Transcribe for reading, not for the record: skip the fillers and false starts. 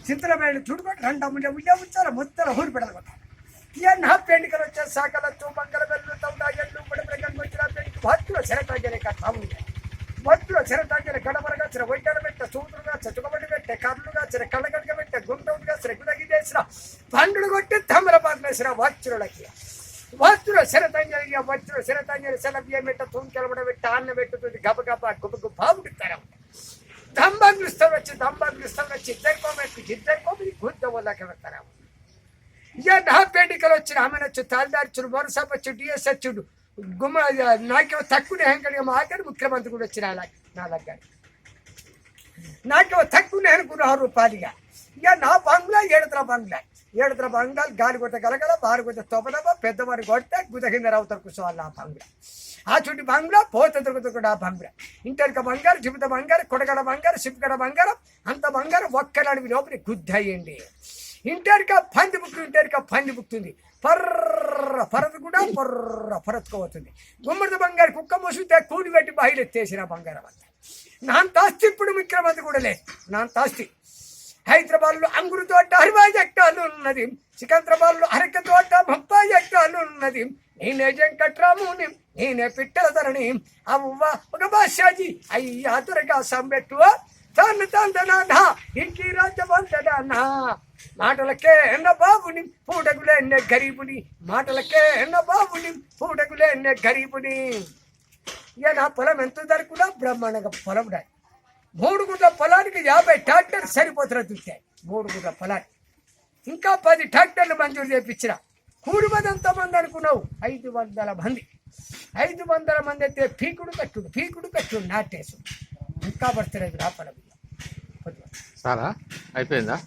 చింతలమైన చూడుకోండి 2 అమ్ముడే ఉంచాలి మొత్తం ఊరు పెడగొట్టాలి ఇక నా పెండికలు వచ్చే శాఖలతో మంగళ వెళ్ళు తౌడాగళ్ళు బుడబెడగలు వచ్చిన పెండికి భక్తులు చెరటాగలే కట్టాము భక్తులు చెరటాగలే గడమరగా చిర వైద్యాలు పెట్టే సూదులుగా చుట్టుకబడి పెట్టే కర్రులుగా చిర కళ్ళగడిగా పెట్టే గుంటగా చిర గుడగిదేసిన పండులు కొట్టి తమలపాటు వేసిన వచ్చులకి వస్తువులు శరతంజలి వస్తువులు శరతంజలి సెలబియ్యం పెట్ట తూంకెలబడ పెట్టి అన్న పెట్టుతుంది గబగబ గుబగు బాగుంటారు దంబాగ్లిస్తాం వచ్చి ఇద్దరు కోపి గుద్ద వల్లకి పెడతారు ఇక నా పేటికలు వచ్చిన ఆమెనొచ్చు తాల్దార్చుడు వరుసపచ్చు డిఎస్ వచ్చుడు గుమ్మ నాకేమో తక్కువ హెంకడిగా మాట్లాడి ముఖ్యమంత్రి కూడా వచ్చిన నా దగ్గర నాకేమో తక్కువ అనుకున్న 6 రూపాయలుగా ఇక నా బంగ్లా 7 బంగ్లాలు గాలి కొట్ట గలగల బారు కొట్ట తొపదవ పెద్దవారి కొడితే గుద కింద రవుతారు కూర్చోవాలి ఆ బంగ్లా ఆ చుట్టి బంగ్లా పోత దొరుకుతుంది ఆ బంగ్లా ఇంటరిక బంగారు జిబుత బంగారు కొడగడ బంగారు సిప్గడ బంగారం అంత బంగారం ఒక్కలాంటి లోపలి గుద్దయ్యండి ఇంటరిక పంది బుక్తుంది పరదు కూడా పరతుకోబోతుంది గుమ్మడి బంగారు కుక్క మోసితే కూడి పెట్టి బయలు ఎత్తేసిన బంగారం అంతా నా తాస్తి ఇప్పుడు ముఖ్యమంత్రి కూడా లేదు నా తాస్తి హైదరాబాద్లో అంగురు తోట 60 ఎకరాలు ఉన్నది సికంద్రాబాద్లో అరక తోట 30 ఎకరాలు ఉన్నది నేనే వెంకట్రాముని నేనే పిట్టల ధరణి అవ్వ ఒక భాషాజీ అయ్యా త్వరగా సంబెట్టు తండ్రి ఇంటి రాజ్యవంతడానా మాటలకే ఎన్న బాబుని పూటకులేనే గరీబుని మాటలకే ఎన్న బాబుని పూటకులేనే గరీబుని ఇక నా పొలం ఎంత దొరుకుడా బ్రహ్మాండంగా పొలం డా 3 గుంటల పొలానికి 50 ట్రాక్టర్లు సరిపోతున్నది చూస్తాయి 3 గుంటల పొలానికి ఇంకా 10 ట్రాక్టర్లు మంజూరు చేయించిన కూడి మంది ఎంతమంది అనుకున్నావు 500 మంది 500 మంది అయితే పీకుడు కట్టుడు నాటేసు ఇంకా పడుతున్నది నా పొలం సారా అయిపోయిందా